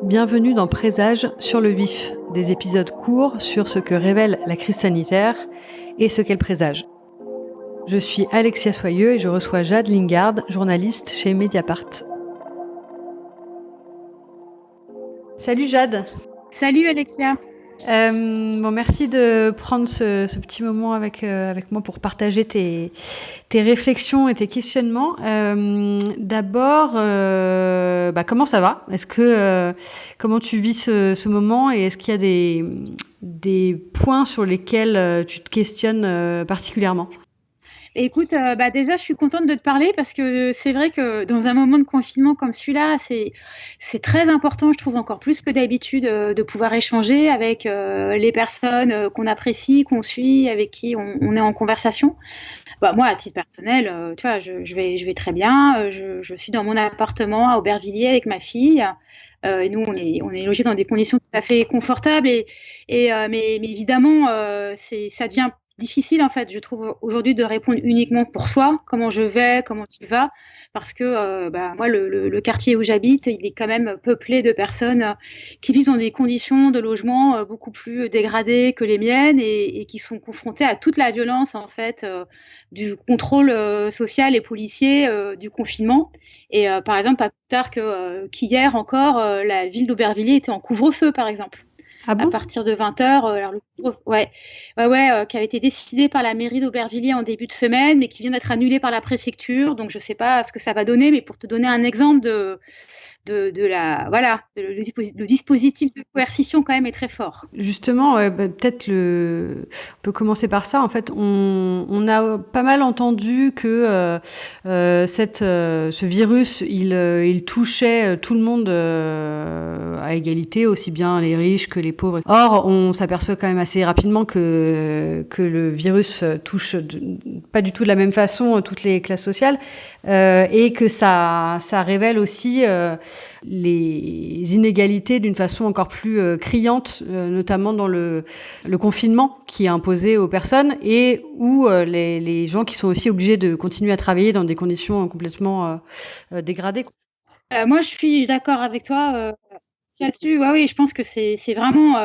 Bienvenue dans Présage sur le vif, des épisodes courts sur ce que révèle la crise sanitaire et ce qu'elle présage. Je suis Alexia Soyeux et je reçois Jade Lingard, journaliste chez Mediapart. Salut Jade. Salut Alexia. Merci de prendre ce petit moment avec moi pour partager tes réflexions et tes questionnements. D'abord, comment ça va ? Comment tu vis ce moment et est-ce qu'il y a des points sur lesquels tu te questionnes particulièrement ? Écoute, déjà, je suis contente de te parler parce que c'est vrai que dans un moment de confinement comme celui-là, c'est très important, je trouve encore plus que d'habitude, de pouvoir échanger avec les personnes qu'on apprécie, qu'on suit, avec qui on est en conversation. Moi, à titre personnel, tu vois, je vais très bien. Je suis dans mon appartement à Aubervilliers avec ma fille. Et nous, on est logés dans des conditions tout à fait confortables. Mais évidemment, ça devient difficile en fait, je trouve aujourd'hui de répondre uniquement pour soi, comment je vais, comment tu vas, parce que moi le quartier où j'habite, il est quand même peuplé de personnes qui vivent dans des conditions de logement beaucoup plus dégradées que les miennes et qui sont confrontées à toute la violence en fait du contrôle social et policier du confinement. Et par exemple, pas plus tard qu'hier encore, la ville d'Aubervilliers était en couvre-feu par exemple. Ah bon ? À partir de 20h, alors qui avait été décidé par la mairie d'Aubervilliers en début de semaine, mais qui vient d'être annulé par la préfecture. Donc je ne sais pas ce que ça va donner, mais pour te donner un exemple le dispositif de coercition quand même est très fort. Justement, peut-être on peut commencer par ça. En fait, on a pas mal entendu que ce virus, il touchait tout le monde à égalité, aussi bien les riches que les pauvres. Or, on s'aperçoit quand même assez rapidement que le virus touche pas du tout de la même façon toutes les classes sociales et que ça révèle aussi les inégalités d'une façon encore plus criante, notamment dans le confinement qui est imposé aux personnes et où les gens qui sont aussi obligés de continuer à travailler dans des conditions complètement dégradées. Moi, je suis d'accord avec toi là-dessus. Oui, je pense que c'est vraiment...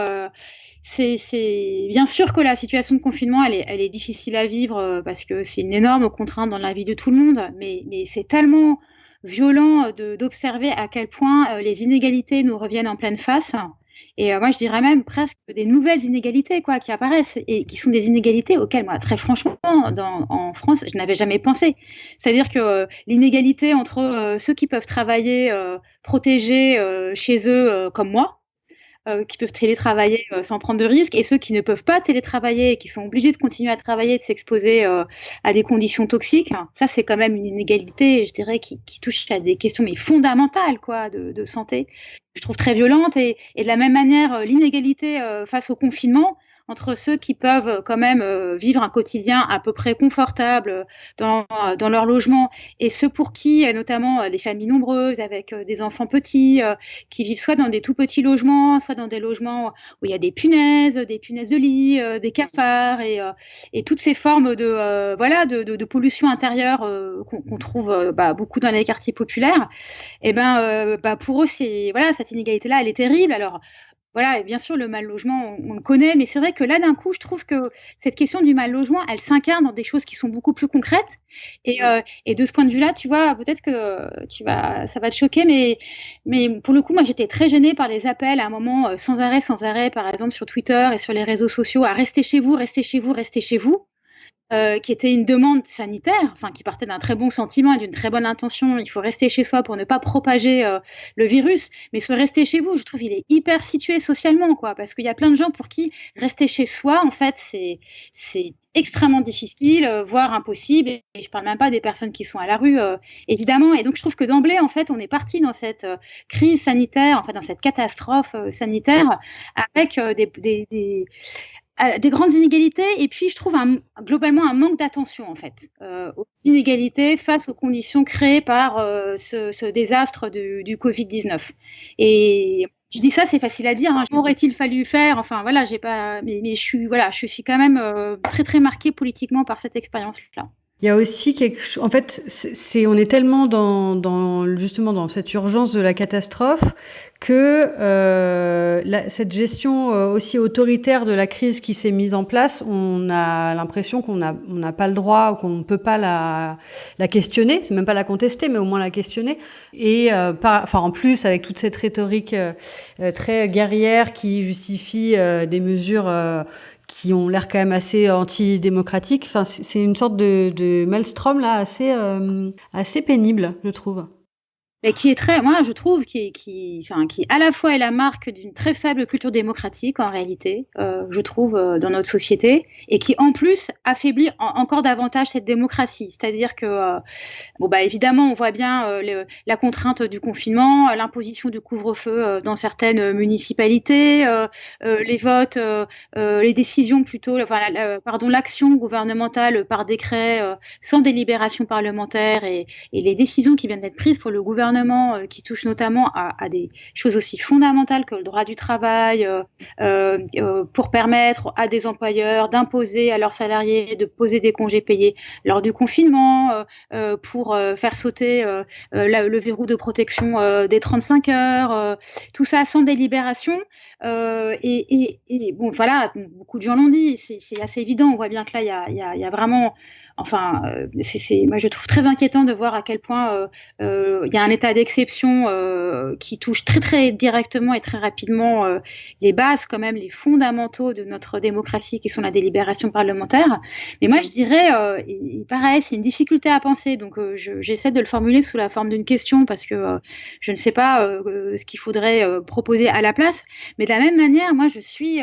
c'est bien sûr que la situation de confinement, elle est difficile à vivre parce que c'est une énorme contrainte dans la vie de tout le monde, mais c'est tellement violent d'observer à quel point les inégalités nous reviennent en pleine face. Et moi, je dirais même presque des nouvelles inégalités qui apparaissent et qui sont des inégalités auxquelles, moi, très franchement, en France, je n'avais jamais pensé. C'est-à-dire que l'inégalité entre ceux qui peuvent travailler protégés chez eux, comme moi, qui peuvent télétravailler sans prendre de risques, et ceux qui ne peuvent pas télétravailler et qui sont obligés de continuer à travailler, de s'exposer à des conditions toxiques. Ça, c'est quand même une inégalité, je dirais, qui touche à des questions mais fondamentales de santé. Je trouve très violente et de la même manière, l'inégalité face au confinement entre ceux qui peuvent quand même vivre un quotidien à peu près confortable dans leur logement et ceux pour qui, notamment des familles nombreuses avec des enfants petits, qui vivent soit dans des tout petits logements, soit dans des logements où il y a des punaises de lit, des cafards et toutes ces formes de pollution intérieure qu'on trouve beaucoup dans les quartiers populaires. Et pour eux, cette inégalité-là, elle est terrible. Alors, voilà, et bien sûr, le mal logement, on le connaît, mais c'est vrai que là, d'un coup, je trouve que cette question du mal logement, elle s'incarne dans des choses qui sont beaucoup plus concrètes. Et de ce point de vue-là, tu vois, peut-être que ça va te choquer, mais pour le coup, moi, j'étais très gênée par les appels à un moment, sans arrêt, par exemple, sur Twitter et sur les réseaux sociaux, à rester chez vous, rester chez vous, rester chez vous. Qui était une demande sanitaire, enfin qui partait d'un très bon sentiment et d'une très bonne intention. Il faut rester chez soi pour ne pas propager le virus. Mais ce rester chez vous, je trouve, il est hyper situé socialement, parce qu'il y a plein de gens pour qui rester chez soi, en fait, c'est extrêmement difficile, voire impossible. Et je parle même pas des personnes qui sont à la rue, évidemment. Et donc, je trouve que d'emblée, en fait, on est parti dans cette crise sanitaire, en fait, dans cette catastrophe sanitaire, avec des grandes inégalités et puis je trouve globalement un manque d'attention en fait aux inégalités face aux conditions créées par ce désastre du Covid-19. Et Je dis ça, c'est facile à dire, hein. Qu'aurait-il fallu faire? Enfin voilà, j'ai pas, mais je suis quand même très très marquée politiquement par cette expérience-là. Il y a aussi en fait, on est tellement justement dans cette urgence de la catastrophe que cette gestion aussi autoritaire de la crise qui s'est mise en place, on a l'impression qu'on n'a pas le droit ou qu'on ne peut pas la questionner, c'est même pas la contester, mais au moins la questionner. Et en plus, avec toute cette rhétorique très guerrière qui justifie des mesures qui ont l'air quand même assez antidémocratiques. Enfin, c'est une sorte de maelstrom là, assez pénible, je trouve. Mais qui est très, moi je trouve, qui à la fois est la marque d'une très faible culture démocratique en réalité, je trouve, dans notre société, et qui en plus affaiblit encore davantage cette démocratie. C'est-à-dire que bon, bah, évidemment, on voit bien la contrainte du confinement, l'imposition du couvre-feu dans certaines municipalités, les votes, les décisions plutôt, enfin, l'action gouvernementale par décret sans délibération parlementaire, et les décisions qui viennent d'être prises pour le gouvernement qui touchent notamment à des choses aussi fondamentales que le droit du travail, pour permettre à des employeurs d'imposer à leurs salariés de poser des congés payés lors du confinement, pour faire sauter le verrou de protection des 35 heures, tout ça sans délibération. Et bon, voilà, beaucoup de gens l'ont dit, c'est assez évident. On voit bien que là, il y a vraiment, enfin, moi je trouve très inquiétant de voir à quel point il y a un état d'exception qui touche très très directement et très rapidement les bases, quand même, les fondamentaux de notre démocratie, qui sont la délibération parlementaire. Mais moi je dirais, pareil, c'est une difficulté à penser, donc j'essaie de le formuler sous la forme d'une question, parce que je ne sais pas ce qu'il faudrait proposer à la place. Mais de la même manière, moi je suis,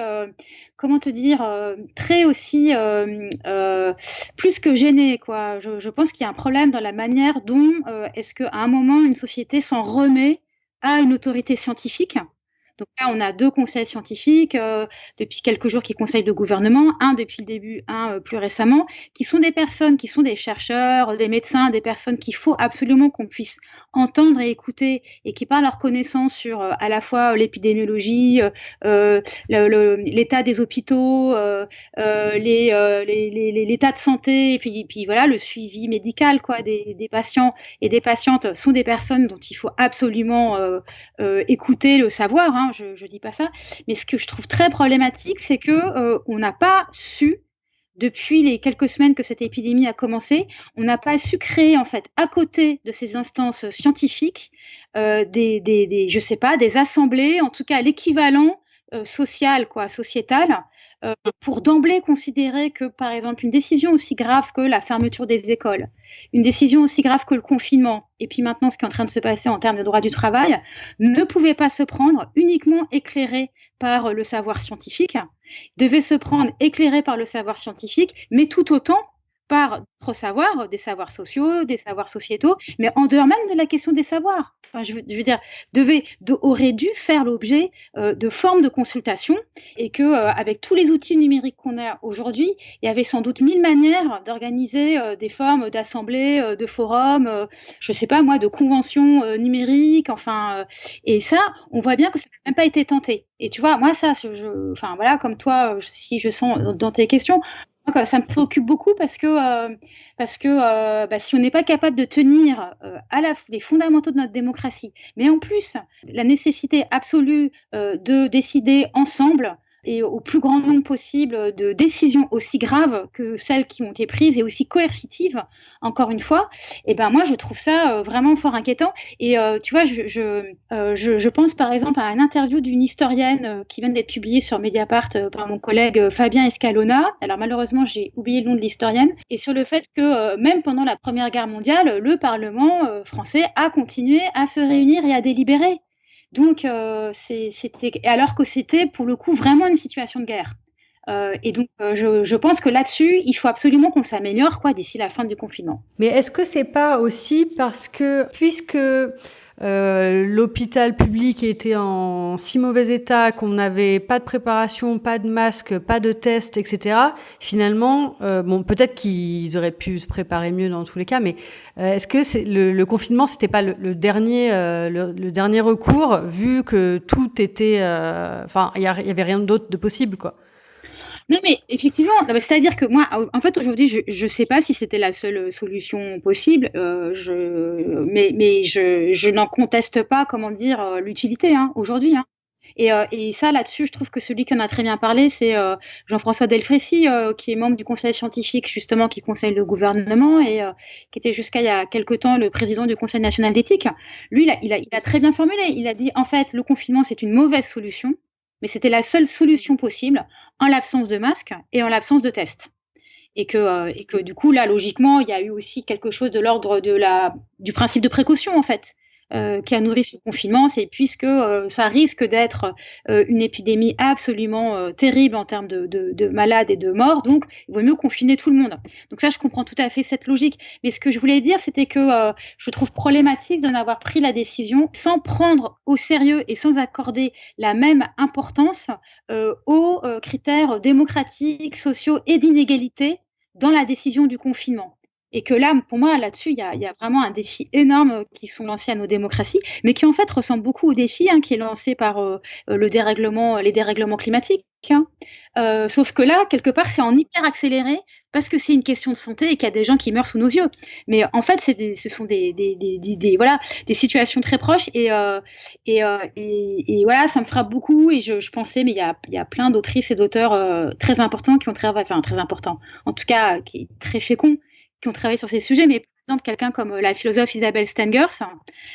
comment te dire, très aussi, plus que gênée, quoi. Je pense qu'il y a un problème dans la manière dont est-ce qu'à un moment une société s'en remet à une autorité scientifique. Donc là, on a 2 conseils scientifiques depuis quelques jours, qui conseillent le gouvernement, un depuis le début, un plus récemment, qui sont des personnes, qui sont des chercheurs, des médecins, des personnes qu'il faut absolument qu'on puisse entendre et écouter, et qui, par leur connaissance sur à la fois l'épidémiologie, l'état des hôpitaux, l'état de santé, et puis voilà, le suivi médical, quoi, des patients et des patientes, sont des personnes dont il faut absolument écouter le savoir, hein, je dis pas ça. Mais ce que je trouve très problématique, c'est que on n'a pas su, depuis les quelques semaines que cette épidémie a commencé, on n'a pas su créer, en fait, à côté de ces instances scientifiques, je sais pas, des assemblées, en tout cas l'équivalent social, quoi, sociétal, pour d'emblée considérer que, par exemple, une décision aussi grave que la fermeture des écoles, une décision aussi grave que le confinement, et puis maintenant ce qui est en train de se passer en termes de droit du travail, ne pouvait pas se prendre uniquement éclairée par le savoir scientifique, devait se prendre éclairée par le savoir scientifique, mais tout autant par d'autres savoirs, des savoirs sociaux, des savoirs sociétaux, mais en dehors même de la question des savoirs. Enfin, je veux dire, aurait dû faire l'objet de formes de consultation, et que avec tous les outils numériques qu'on a aujourd'hui, il y avait sans doute 1000 manières d'organiser des formes d'assemblées, de forums, je sais pas moi, de conventions numériques, enfin, et ça, on voit bien que ça n'a même pas été tenté. Et tu vois, moi ça, enfin voilà, comme toi, si je sens dans tes questions, ça me préoccupe beaucoup, parce que si on n'est pas capable de tenir les fondamentaux de notre démocratie, mais en plus la nécessité absolue de décider ensemble et au plus grand nombre possible de décisions aussi graves que celles qui ont été prises, et aussi coercitives, encore une fois, et ben moi je trouve ça vraiment fort inquiétant. Et tu vois, je pense par exemple à une interview d'une historienne qui vient d'être publiée sur Mediapart par mon collègue Fabien Escalona. Alors malheureusement, j'ai oublié le nom de l'historienne, et sur le fait que même pendant la Première Guerre mondiale, le Parlement français a continué à se réunir et à délibérer. Donc, alors que c'était pour le coup vraiment une situation de guerre. Et donc, je pense que là-dessus, il faut absolument qu'on s'améliore, quoi, d'ici la fin du confinement. Mais est-ce que c'est pas aussi parce que, puisque l'hôpital public était en si mauvais état qu'on n'avait pas de préparation, pas de masque, pas de test, etc. Finalement, bon, peut-être qu'ils auraient pu se préparer mieux dans tous les cas, mais est-ce que le confinement, c'était pas le dernier recours, vu que tout était, enfin, il y avait rien d'autre de possible, quoi. Non, mais effectivement, non, mais c'est-à-dire que moi, en fait, aujourd'hui, je sais pas si c'était la seule solution possible, mais je n'en conteste pas, comment dire, l'utilité, hein, aujourd'hui, hein. Et ça, là-dessus, je trouve que celui qui en a très bien parlé, c'est Jean-François Delfrécy, qui est membre du conseil scientifique, justement, qui conseille le gouvernement et qui était jusqu'à il y a quelque temps le président du Conseil national d'éthique. Lui, il a très bien formulé. Il a dit, en fait, le confinement, c'est une mauvaise solution, mais c'était la seule solution possible en l'absence de masque et en l'absence de tests. Et que du coup, là, logiquement, il y a eu aussi quelque chose de l'ordre du principe de précaution, en fait, qui a nourri ce confinement. C'est puisque ça risque d'être une épidémie absolument terrible en termes de malades et de morts, donc il vaut mieux confiner tout le monde. Donc ça, je comprends tout à fait cette logique. Mais ce que je voulais dire, c'était que je trouve problématique d'en avoir pris la décision sans prendre au sérieux et sans accorder la même importance aux critères démocratiques, sociaux et d'inégalité dans la décision du confinement. Et que là, pour moi, là-dessus, il y a vraiment un défi énorme qui sont lancés à nos démocraties, mais qui en fait ressemble beaucoup au défi qui est lancé par les dérèglements climatiques. Sauf que là, quelque part, c'est en hyper accéléré parce que c'est une question de santé et qu'il y a des gens qui meurent sous nos yeux. Mais en fait, ce sont voilà, des situations très proches et voilà, ça me frappe beaucoup. Et je pensais, mais il y a plein d'autrices et d'auteurs très importants qui ont travaillé, enfin très importants, en tout cas, qui est très féconds, qui ont travaillé sur ces sujets, mais par exemple, quelqu'un comme la philosophe Isabelle Stengers,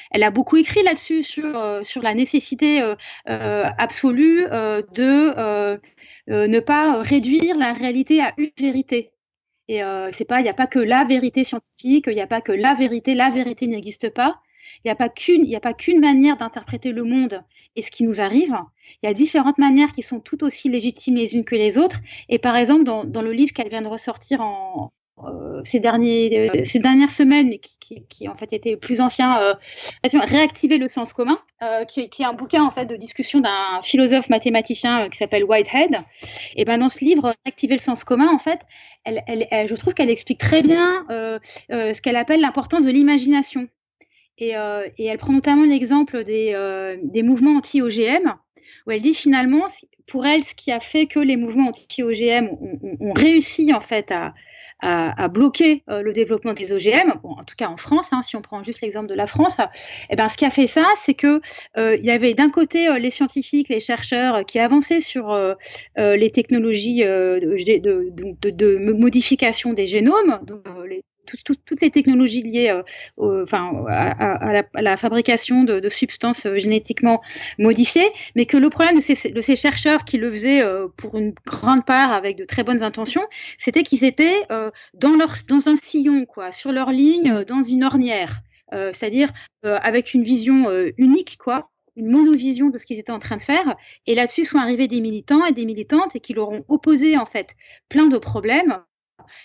elle a beaucoup écrit là-dessus, sur la nécessité absolue de ne pas réduire la réalité à une vérité. Et il n'y a pas que la vérité scientifique, il n'y a pas que la vérité n'existe pas. Il n'y a pas qu'une manière d'interpréter le monde et ce qui nous arrive. Il y a différentes manières qui sont tout aussi légitimes les unes que les autres. Et par exemple, dans le livre qu'elle vient de ressortir ces dernières semaines, qui en fait était plus ancien, Réactiver le sens commun, qui est un bouquin en fait de discussion d'un philosophe mathématicien qui s'appelle Whitehead. Et ben dans ce livre, Réactiver le sens commun, en fait, je trouve qu'elle explique très bien ce qu'elle appelle l'importance de l'imagination. Et elle prend notamment l'exemple des mouvements anti-OGM, où elle dit finalement, pour elle, ce qui a fait que les mouvements anti-OGM ont réussi en fait à bloquer le développement des OGM, bon, en tout cas en France, si on prend juste l'exemple de la France, et ben, ce qui a fait ça, c'est que il y avait d'un côté les scientifiques, les chercheurs qui avançaient sur les technologies de modification des génomes, donc toutes les technologies liées à la fabrication de substances génétiquement modifiées, mais que le problème de ces chercheurs qui le faisaient pour une grande part avec de très bonnes intentions, c'était qu'ils étaient dans un sillon, quoi, sur leur ligne, dans une ornière, c'est-à-dire avec une vision unique, quoi, une monovision de ce qu'ils étaient en train de faire. Et là-dessus sont arrivés des militants et des militantes et qui leur ont opposé en fait plein de problèmes.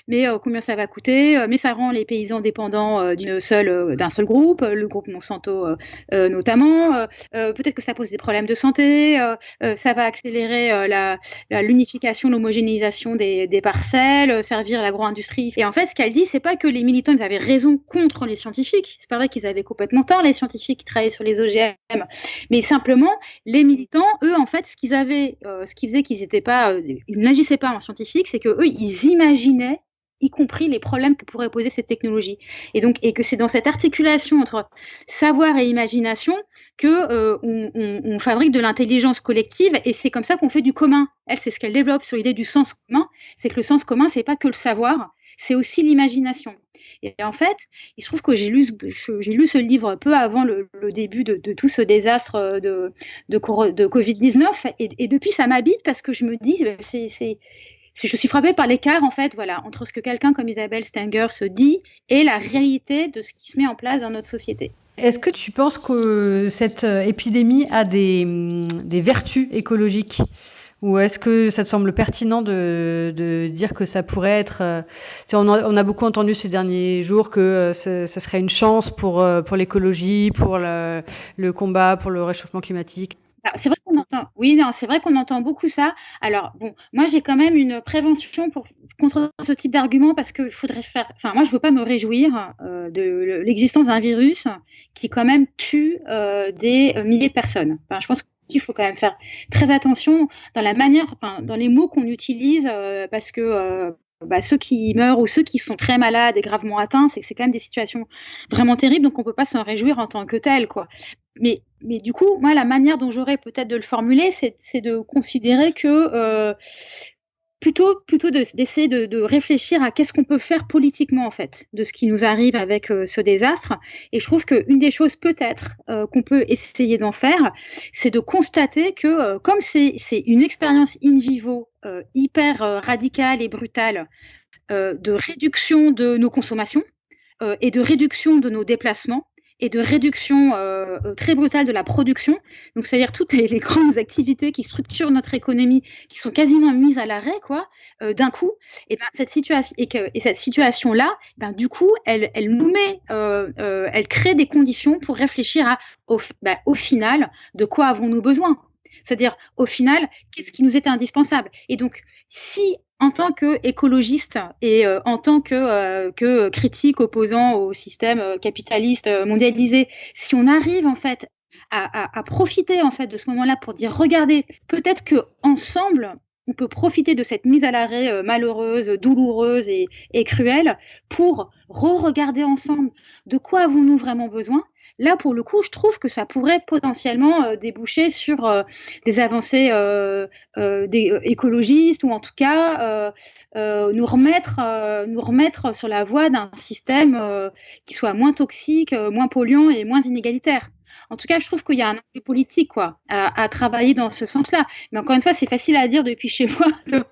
Mais combien ça va coûter, mais ça rend les paysans dépendants d'un seul groupe, le groupe Monsanto notamment. Peut-être que ça pose des problèmes de santé, ça va accélérer l'unification, l'homogénéisation des parcelles, servir l'agro-industrie. Et en fait, ce qu'elle dit, c'est pas que les militants ils avaient raison contre les scientifiques. C'est pas vrai qu'ils avaient complètement tort, les scientifiques qui travaillaient sur les OGM, mais simplement les militants, eux, en fait, ce qui faisait qu'ils ils n'agissaient pas en scientifiques, c'est que eux, ils imaginaient, y compris les problèmes que pourrait poser cette technologie. Et que c'est dans cette articulation entre savoir et imagination que on fabrique de l'intelligence collective, et c'est comme ça qu'on fait du commun. Elle, c'est ce qu'elle développe sur l'idée du sens commun, c'est que le sens commun, c'est pas que le savoir, c'est aussi l'imagination. Et en fait, il se trouve que j'ai lu ce livre peu avant le début de tout ce désastre de Covid-19, et depuis, ça m'habite parce que je me dis, je suis frappée par l'écart, en fait, voilà, entre ce que quelqu'un comme Isabelle Stengers se dit et la réalité de ce qui se met en place dans notre société. Est-ce que tu penses que cette épidémie a des vertus écologiques ? Ou est-ce que ça te semble pertinent de dire que ça pourrait être... on a beaucoup entendu ces derniers jours que ça serait une chance pour l'écologie, pour le combat, pour le réchauffement climatique. C'est vrai qu'on entend, oui, non, c'est vrai qu'on entend beaucoup ça. Alors, bon, moi, j'ai quand même une prévention contre ce type d'argument parce qu'il faudrait faire. Enfin, moi, je ne veux pas me réjouir de l'existence d'un virus qui, quand même, tue des milliers de personnes. Enfin, je pense qu'il faut quand même faire très attention dans la manière, enfin, dans les mots qu'on utilise parce que. Ceux qui meurent ou ceux qui sont très malades et gravement atteints, c'est quand même des situations vraiment terribles, donc on ne peut pas s'en réjouir en tant que tel, quoi. Mais du coup, moi, la manière dont j'aurais peut-être de le formuler, c'est de considérer que plutôt d'essayer de réfléchir à qu'est-ce qu'on peut faire politiquement, en fait, de ce qui nous arrive avec ce désastre. Et je trouve qu'une des choses peut-être qu'on peut essayer d'en faire, c'est de constater que comme c'est une expérience in vivo hyper radicale et brutale de réduction de nos consommations et de réduction de nos déplacements et de réduction très brutale de la production. Donc, c'est-à-dire toutes les grandes activités qui structurent notre économie, qui sont quasiment mises à l'arrêt, quoi, d'un coup. Et ben cette situation-là, ben, du coup, elle nous met, elle crée des conditions pour réfléchir au final, de quoi avons-nous besoin? C'est-à-dire, au final, qu'est-ce qui nous est indispensable? Et donc, si en tant qu'écologiste et en tant que critique opposant au système capitaliste mondialisé, si on arrive en fait à profiter en fait de ce moment-là pour dire regardez, peut-être que ensemble on peut profiter de cette mise à l'arrêt malheureuse, douloureuse et cruelle pour re-regarder ensemble de quoi avons-nous vraiment besoin. Là, pour le coup, je trouve que ça pourrait potentiellement déboucher sur des avancées des écologistes ou en tout cas nous remettre sur la voie d'un système qui soit moins toxique, moins polluant et moins inégalitaire. En tout cas, je trouve qu'il y a un enjeu politique quoi, à travailler dans ce sens-là. Mais encore une fois, c'est facile à dire depuis chez moi, de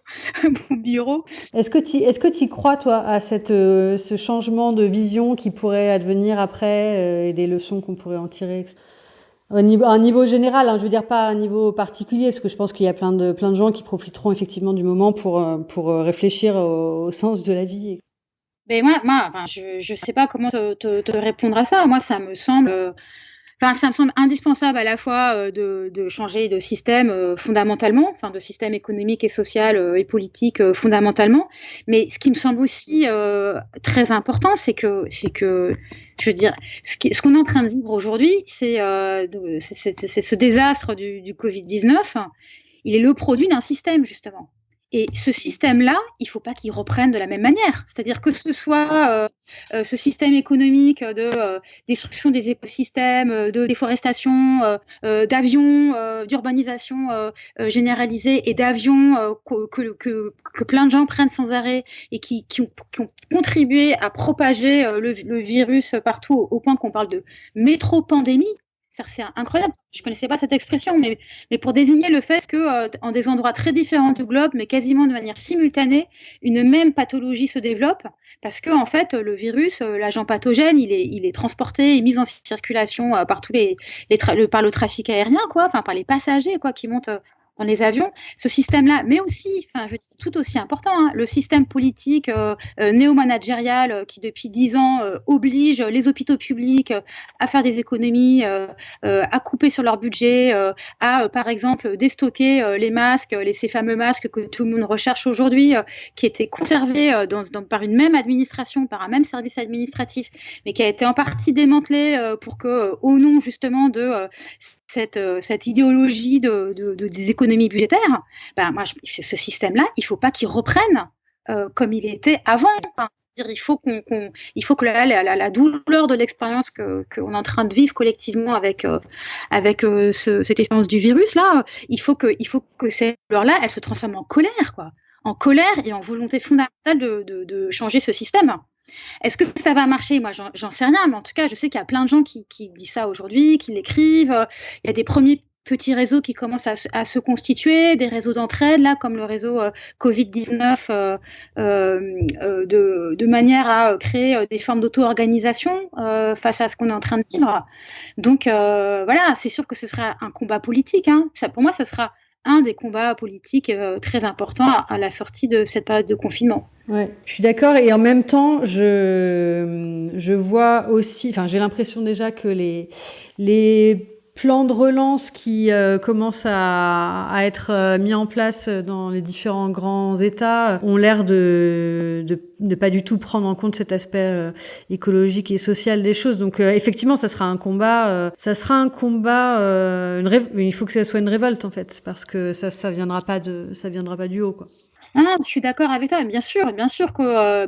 mon bureau. Est-ce que tu crois, toi, à ce changement de vision qui pourrait advenir après et des leçons qu'on pourrait en tirer à un niveau général, hein, je veux dire pas à un niveau particulier, parce que je pense qu'il y a plein de gens qui profiteront effectivement du moment pour réfléchir au sens de la vie. Mais moi enfin, je sais pas comment te répondre à ça. Moi, ça me semble indispensable à la fois de changer de système fondamentalement, enfin de système économique et social et politique fondamentalement. Mais ce qui me semble aussi très important, c'est que, je veux dire, ce qu'on est en train de vivre aujourd'hui, c'est ce désastre du Covid-19. Il est le produit d'un système, justement. Et ce système-là, il ne faut pas qu'il reprenne de la même manière. C'est-à-dire que ce soit ce système économique de destruction des écosystèmes, de déforestation, d'avions, d'urbanisation généralisée et d'avions que plein de gens prennent sans arrêt et qui ont contribué à propager le virus partout au point qu'on parle de métro-pandémie. C'est incroyable. Je ne connaissais pas cette expression, mais pour désigner le fait que en des endroits très différents du globe, mais quasiment de manière simultanée, une même pathologie se développe parce que en fait, le virus, l'agent pathogène, il est transporté et mis en circulation par par le trafic aérien, quoi, enfin par les passagers, quoi, qui montent dans les avions. Ce système-là, mais aussi, enfin, je dis tout aussi important, hein, le système politique néo-managérial qui depuis 10 ans oblige les hôpitaux publics à faire des économies, à couper sur leur budget, à par exemple déstocker les masques, ces fameux masques que tout le monde recherche aujourd'hui, qui étaient conservés par une même administration, par un même service administratif, mais qui a été en partie démantelé pour que, au nom justement de cette idéologie des économies budgétaires, ben moi, ce système-là, il ne faut pas qu'il reprenne comme il était avant. Enfin, il faut que la douleur de l'expérience qu'on est en train de vivre collectivement avec cette expérience du virus là, il faut que cette douleur-là, elle se transforme en colère, quoi, en colère et en volonté fondamentale de changer ce système. Est-ce que ça va marcher? Moi, j'en sais rien, mais en tout cas, je sais qu'il y a plein de gens qui disent ça aujourd'hui, qui l'écrivent. Il y a des premiers petits réseaux qui commencent à se constituer, des réseaux d'entraide, là, comme le réseau Covid-19, de manière à créer des formes d'auto-organisation face à ce qu'on est en train de vivre. Donc, voilà, c'est sûr que ce sera un combat politique, hein. Ça, pour moi, ce sera un des combats politiques très importants à la sortie de cette période de confinement. Ouais, je suis d'accord et en même temps, je vois aussi, enfin, j'ai l'impression déjà que les plans de relance qui commencent à être mis en place dans les différents grands États ont l'air de pas du tout prendre en compte cet aspect écologique et social des choses. Donc effectivement, ça sera un combat. Il faut que ça soit une révolte en fait, parce que ça viendra pas du haut, quoi. Non, je suis d'accord avec toi. Bien sûr que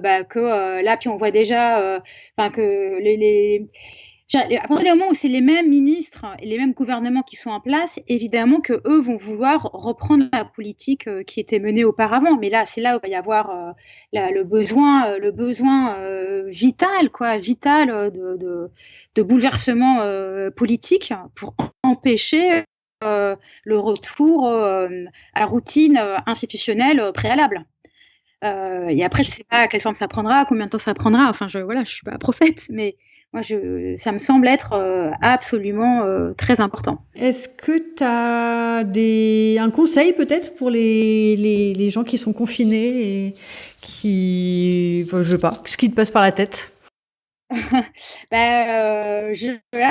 là, puis on voit déjà, enfin que à partir du moment où c'est les mêmes ministres et les mêmes gouvernements qui sont en place, évidemment que eux vont vouloir reprendre la politique qui était menée auparavant. Mais là, c'est là où il va y avoir le besoin vital, quoi, vital de bouleversement politique pour empêcher le retour à la routine institutionnelle préalable. Et après, je ne sais pas quelle forme ça prendra, combien de temps ça prendra. Enfin, je ne suis pas prophète, mais moi, ça me semble être absolument très important. Est-ce que tu as un conseil peut-être pour les gens qui sont confinés et enfin, je sais pas, ce qui te passe par la tête?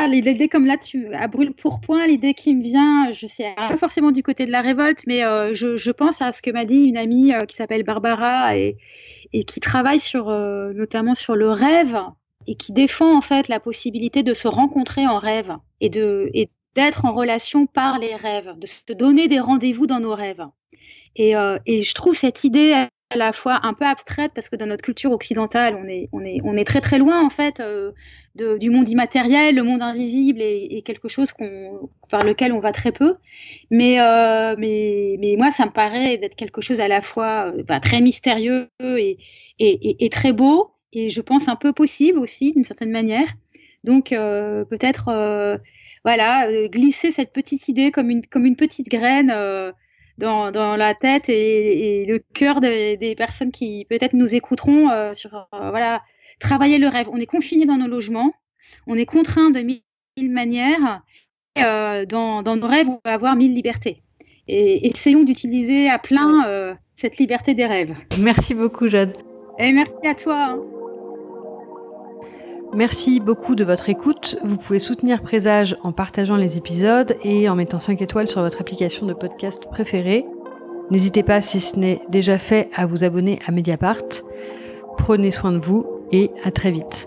L'idée comme là, à brûle-pourpoint, l'idée qui me vient, je sais pas forcément du côté de la révolte, mais je pense à ce que m'a dit une amie qui s'appelle Barbara et qui travaille notamment sur le rêve et qui défend en fait la possibilité de se rencontrer en rêve et d'être en relation par les rêves, de se donner des rendez-vous dans nos rêves. Et je trouve cette idée à la fois un peu abstraite parce que dans notre culture occidentale, on est très très loin en fait du monde immatériel, le monde invisible est quelque chose par lequel on va très peu. Mais moi, ça me paraît d'être quelque chose à la fois très mystérieux et très beau et je pense un peu possible aussi d'une certaine manière. Donc peut-être glisser cette petite idée comme une petite graine. Dans la tête et le cœur des personnes qui peut-être nous écouteront travailler le rêve. On est confinés dans nos logements, on est contraints de mille manières. Et, dans nos rêves, on va avoir 1000 libertés. Et essayons d'utiliser à plein cette liberté des rêves. Merci beaucoup, Jade. Et merci à toi. Merci beaucoup de votre écoute. Vous pouvez soutenir Présage en partageant les épisodes et en mettant 5 étoiles sur votre application de podcast préférée. N'hésitez pas, si ce n'est déjà fait, à vous abonner à Mediapart. Prenez soin de vous et à très vite.